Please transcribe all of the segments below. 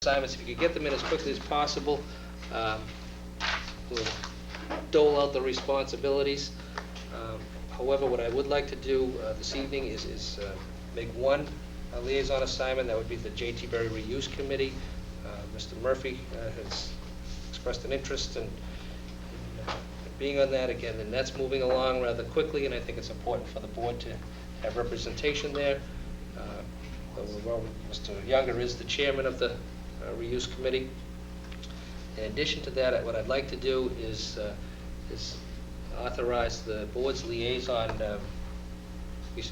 assignments. If you could get them in as quickly as possible, we'll dole out the responsibilities. However, what I would like to do this evening is make one liaison assignment. That would be the J.T. Berry Reuse Committee. Mr. Murphy has expressed an interest in being on that again, and that's moving along rather quickly, and I think it's important for the board to have representation there. Mr. Younger is the chairman of the Reuse Committee. In addition to that, what I'd like to do is authorize the board's liaison.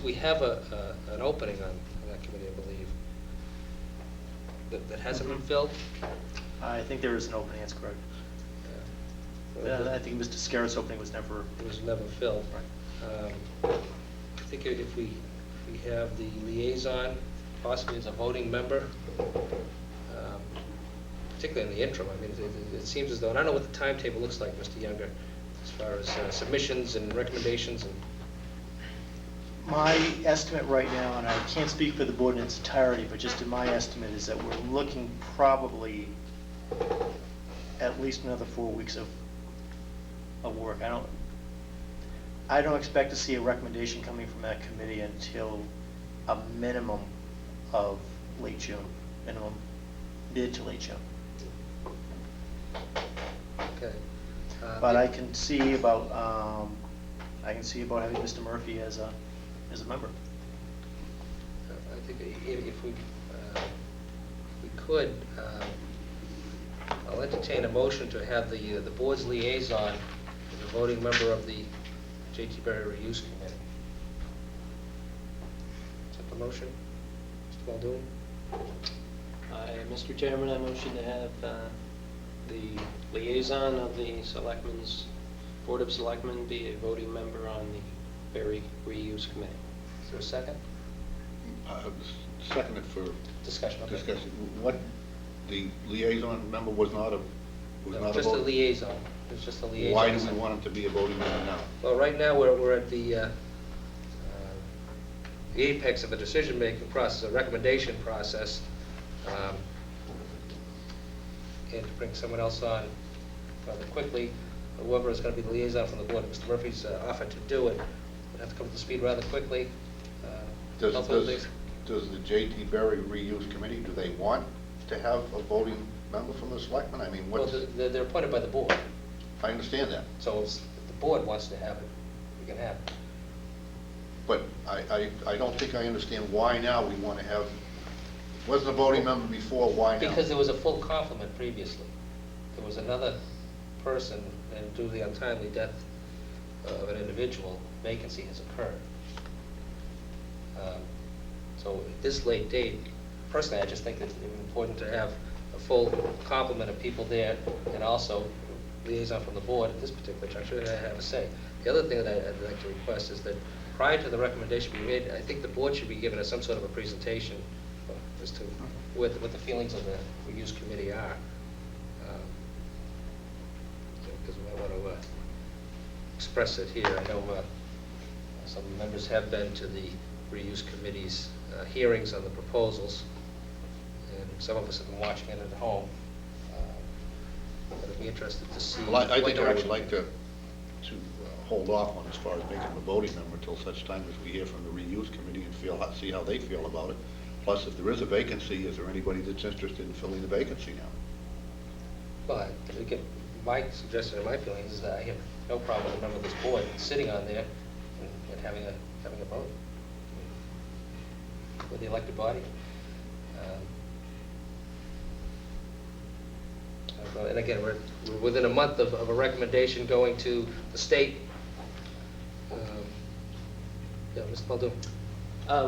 We have an opening on that committee, I believe, that hasn't been filled. I think there is an opening, that's correct. I think Mr. Scarrett's opening was never... It was never filled. Right. I think if we have the liaison, possibly as a voting member, particularly in the interim. I mean, it seems as though, and I don't know what the timetable looks like, Mr. Younger, as far as submissions and recommendations. And my estimate right now, and I can't speak for the board in its entirety, but just in my estimate, is that we're looking probably at least another 4 weeks of work. I don't expect to see a recommendation coming from that committee until a minimum of late June, minimum mid to late June. Okay. But I can see about having Mr. Murphy as a member. I think if we could, I'll entertain a motion to have the board's liaison as a voting member of the J.T. Berry Reuse Committee. Is that the motion, Mr. Muldoon? Mr. Chairman, I motion to have the liaison of the Selectmen's Board of Selectmen be a voting member on the Berry Reuse Committee. Is there a second? Second it for Discussion. Okay. discussion. What the liaison member was not a Just a vote? liaison. It's just a liaison. Why do we want him to be a voting member now? Well, right now we're at the apex of the decision-making process, a recommendation process, and to bring someone else on rather quickly. Whoever is going to be the liaison from the board, Mr. Murphy's offered to do it. We'll have to come to speed rather quickly. Does the J.T. Berry Reuse Committee, do they want to have a voting member from the Selectmen? I mean, what's... Well, they're appointed by the board. I understand that. So if the board wants to have it, we can have it. But I don't think I understand why now we want to have... Wasn't a voting member before, why now? Because there was a full complement previously. There was another person, and due to the untimely death of an individual, vacancy has occurred. So at this late date, personally, I just think that it's important to have a full complement of people there, and also liaison from the board at this particular juncture, I have a say. The other thing that I'd like to request is that prior to the recommendation being made, I think the board should be given us some sort of a presentation as to what the feelings of the reuse committee are. Because we might want to express it here. I know some members have been to the reuse committee's hearings on the proposals, and some of us have been watching it at home. But I'd be interested to see. Well, I think I would direction. like to hold off on as far as making a voting member until such time as we hear from the Reuse Committee and see how they feel about it. Plus, if there is a vacancy, is there anybody that's interested in filling the vacancy now? Well, again, my suggestion and my feelings is that I have no problem with a member of this board sitting on there and having a vote with the elected body. And again, we're within a month of a recommendation going to the state. Yeah, Mr. Muldoon.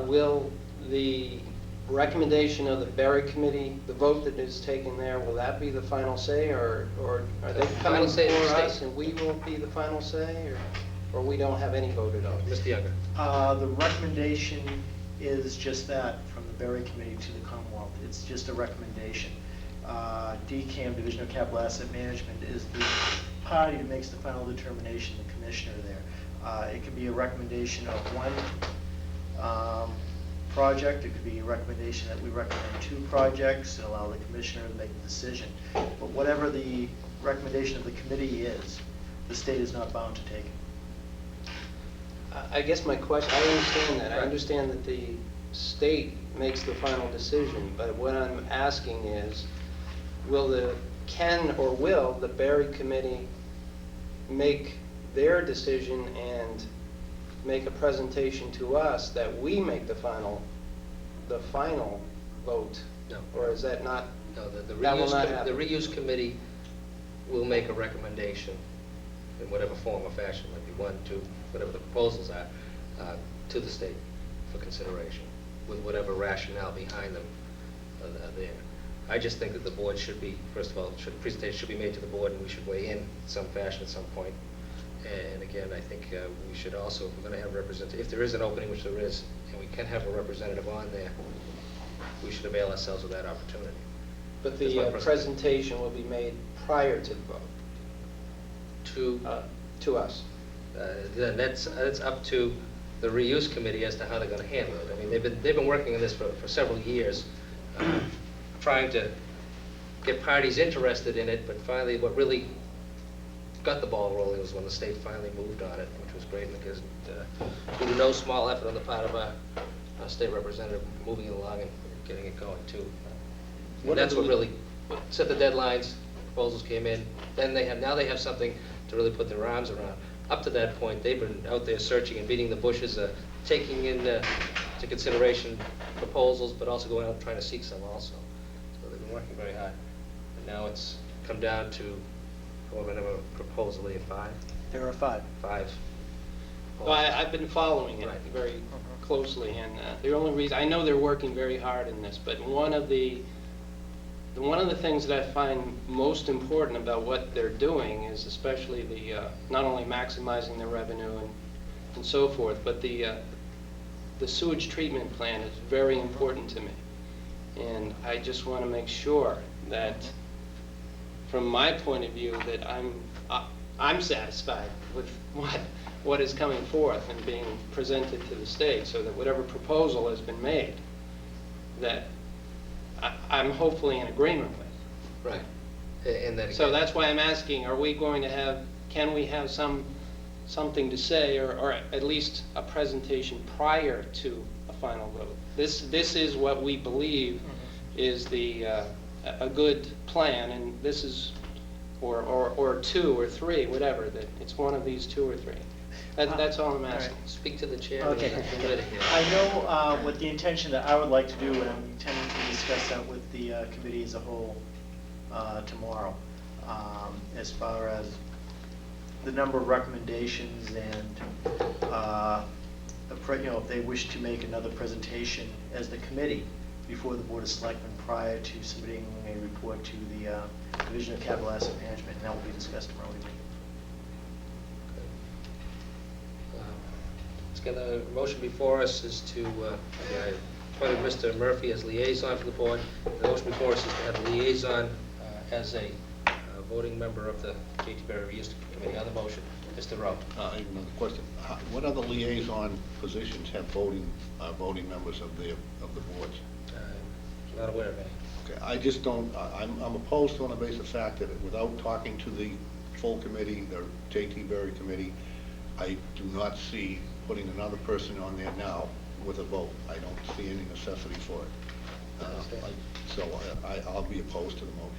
Will the recommendation of the Berry Committee, the vote that is taken there, will that be the final say, or are they coming say for is the us state. and we will be the final say, or we don't have any vote at all? Mr. Younger. The recommendation is just that, from the Berry Committee to the Commonwealth. It's just a recommendation. DCAM, Division of Capital Asset Management, is the party that makes the final determination, the commissioner there. It can be a recommendation of one project, it could be a recommendation that we recommend 2 projects and allow the commissioner to make the decision. But whatever the recommendation of the committee is, the state is not bound to take it. I guess my question, I understand that. I Right. understand that the state makes the final decision, but what I'm asking is, will the Berry Committee make their decision and make a presentation to us that we make the final vote? No. Or is that not? No, the That will not the happen. reuse committee will make a recommendation in whatever form or fashion, might be 1, 2, whatever the proposals are, to the state for consideration, with whatever rationale behind them there. I just think that the board should be, first of all, the presentation should be made to the board, and we should weigh in some fashion at some point. And again, I think we should also, if we're going to have representative, if there is an opening, which there is, and we can have a representative on there, we should avail ourselves of that opportunity. But That's my the personal- presentation will be made prior to the vote, to us. Then that's up to the reuse committee as to how they're going to handle it. I mean, they've been working on this for several years, trying to get parties interested in it, but finally, what really got the ball rolling was when the state finally moved on it, which was great, because due to no small effort on the part of our state representative moving it along and getting it going too. And that's what really set the deadlines. Proposals came in, then now they have something to really put their arms around. Up to that point, they've been out there searching and beating the bushes, taking into consideration proposals, but also going out and trying to seek some also. So they've been working very hard. And now it's come down to, however, a proposal, they have 5? There are 5. 5. Well, I've been following it Right. very closely, and the only reason, I know they're working very hard in this, but one of the things that I find most important about what they're doing is especially not only maximizing their revenue and so forth, but the sewage treatment plan is very important to me. And I just want to make sure that, from my point of view, that I'm satisfied with what is coming forth and being presented to the state, so that whatever proposal has been made, that I'm hopefully in agreement with. Right. And then So again- that's why I'm asking, are we going to have, can we have something to say, or at least a presentation prior to a final vote? This is what we believe is a good plan, and this is, or 2 or 3, whatever, that it's one of these 2 or 3. That's all I'm asking. Speak to the chairman of the Okay. committee here. I know with the intention that I would like to do, and I'm intending to discuss that with the committee as a whole tomorrow, as far as the number of recommendations and, if they wish to make another presentation as the committee before the Board of Selectmen prior to submitting a report to the Division of Capital Asset Management, and that will be discussed tomorrow evening. Let's get a motion before us is to, I appointed Mr. Murphy as liaison for the board. The motion before us is to have a liaison as a voting member of the J.T. Berry Reuse Committee. On the motion, Mr. Rowe. I have another question. What other liaison positions have voting members of the boards? Not aware of any. Okay, I just don't, I'm opposed to on the basis of the fact that without talking to the full committee, the J.T. Berry Committee, I do not see putting another person on there now with a vote. I don't see any necessity for it. So I'll be opposed to the motion.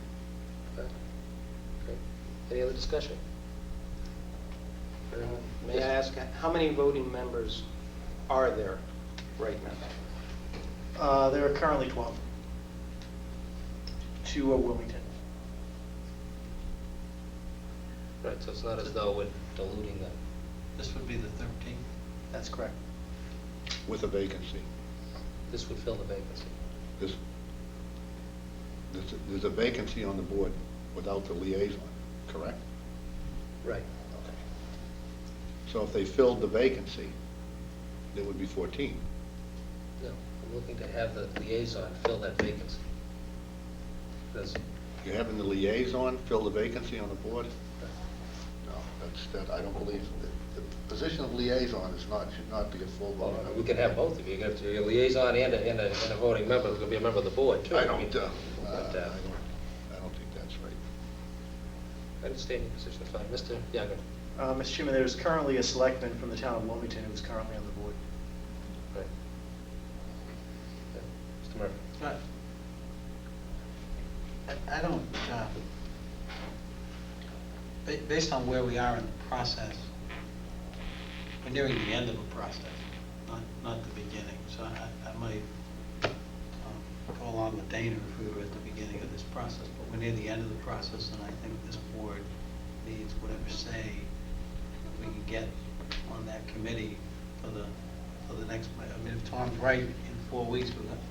Okay. Okay. Any other discussion? May I ask, how many voting members are there right now? There are currently 12. 2 are Wilmington. Right, so it's not as though we're diluting them. This would be the 13th. That's correct. With a vacancy. This would fill the vacancy. There's a vacancy on the board without the liaison, correct? Right. Okay. So if they filled the vacancy, there would be 14. No, I'm looking to have the liaison fill that vacancy. Does, You're having the liaison fill the vacancy on the board? No, I don't believe that position of liaison should not be a full vote. We can have both of you. You have a liaison and a voting member who's going to be a member of the board, too. I mean, don't think that's right. I understand your position, fine. Mr. Younger? Mr. Chairman, there's currently a selectman from the town of Wilmington who's currently on the board. Right. Mr. Murphy? I don't, based on where we are in the process, we're nearing the end of a process, not the beginning. So I might go along with Dana if we were at the beginning of this process, but we're near the end of the process, and I think this board needs whatever say we can get on that committee for the next, I mean, if Tom's right, in 4 weeks,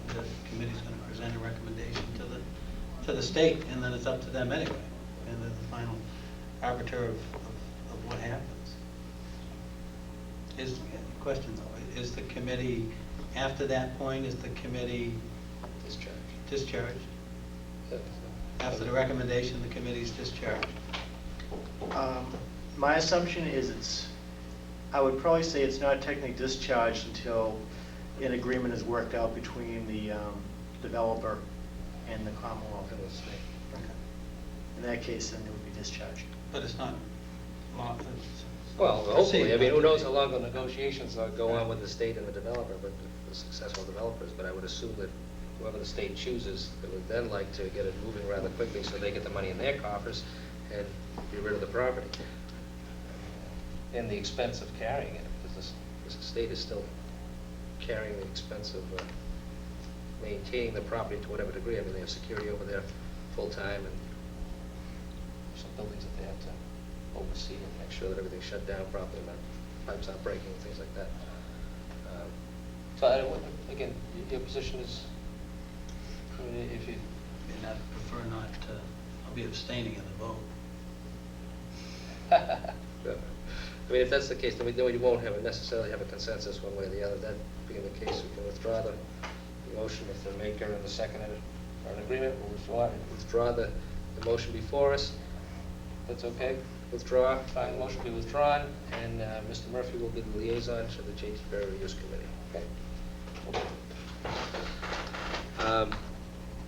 the committee's going to present a recommendation to the state, and then it's up to them anyway, and they're the final arbiter of what happens. Is the question though, is the committee, after that point, is the committee discharged? After the recommendation, the committee's discharged? My assumption is I would probably say it's not technically discharged until an agreement is worked out between the developer and the Commonwealth of the state. Okay. In that case, then it would be discharged. But it's not law. Well, hopefully, I mean, who knows how long the negotiations go on with the state and the developer, but the successful developers, but I would assume that whoever the state chooses, they would then like to get it moving rather quickly so they get the money in their coffers and be rid of the property. And the expense of carrying it, because the state is still carrying the expense of maintaining the property to whatever degree. I mean, they have security over there full-time, and some buildings that they have to oversee and make sure that everything's shut down properly, and pipes aren't breaking, and things like that. So, again, your position is, I mean, if you... And I'd prefer not to, I'll be abstaining in the vote. I mean, if that's the case, then we won't necessarily have a consensus one way or the other. That being the case, we can withdraw the motion if the maker and the seconder are in agreement. We'll withdraw the motion before us. That's okay? Withdraw, fine, motion be withdrawn, and Mr. Murphy will be the liaison to the J.T. Berry Reuse Committee. Okay.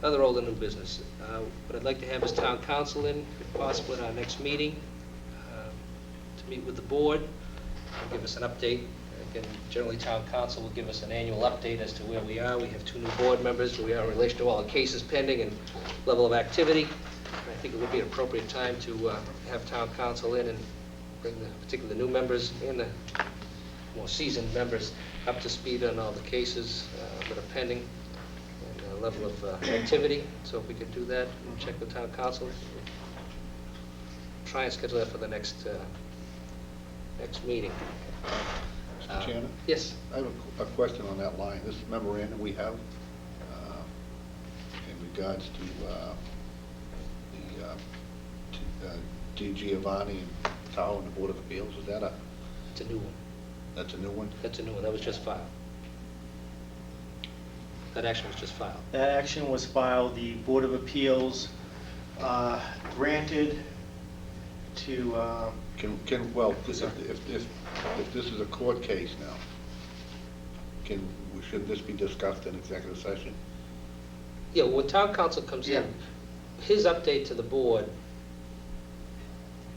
Other old and new business. What I'd like to have is town council in, if possible, at our next meeting, to meet with the board, and give us an update. Again, generally, town council will give us an annual update as to where we are. We have 2 new board members, where we are in relation to all the cases pending and level of activity. I think it would be an appropriate time to have town council in and bring particularly the new members and the more seasoned members up to speed on all the cases that are pending and the level of activity. So if we could do that and check with town council, try and schedule that for the next meeting. Mr. Chairman? Yes. I have a question on that line. This memorandum we have in regards to D. Giovanni and Tao and the Board of Appeals, is that It's a new one. that's a new one? That's a new one. That was just filed. That action was just filed. That action was filed, the Board of Appeals granted to, Well, if this is a court case now, should this be discussed in executive session? Yeah, when town council comes in, his update to the board.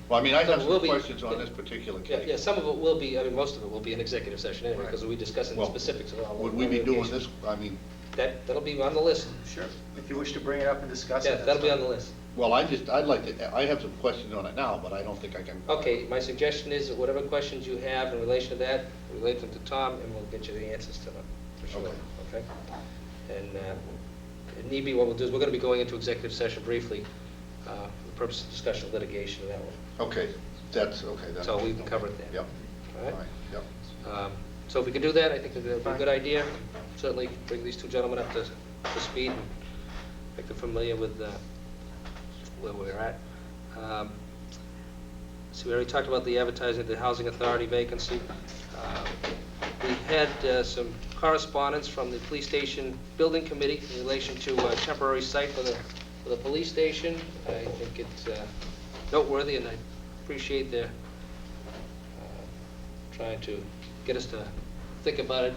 Well, I mean, I have Will some be- questions on this particular case. Yeah, some of it will be, I mean, most of it will be an executive session anyway, Right. because we'll be discussing the Well, specifics of all. Would we be doing this, I mean, That'll be on the list. sure, if you wish to bring it up and discuss it. Yeah, that's that'll be on fine. the list. well, I have some questions on it now, but I don't think I can. Okay, my suggestion is that whatever questions you have in relation to that, relate them to Tom, and we'll get you the answers to them, for sure, okay? And if need be, what we'll do is, we're gonna be going into executive session briefly, for the purpose of discussion of litigation and that one. Okay, that's, okay. that's- So we can cover it there. Yep. All right? Yep. So if we can do that, I think that would be a good idea. Certainly bring these 2 gentlemen up to speed and make them familiar with where we're at. So we already talked about the advertising of the Housing Authority vacancy. We had some correspondence from the Police Station Building Committee in relation to a temporary site for the police station. I think it's noteworthy, and I appreciate their trying to get us to think about it,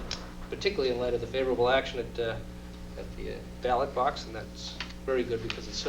particularly in light of the favorable action at the ballot box, and that's very good because it's certainly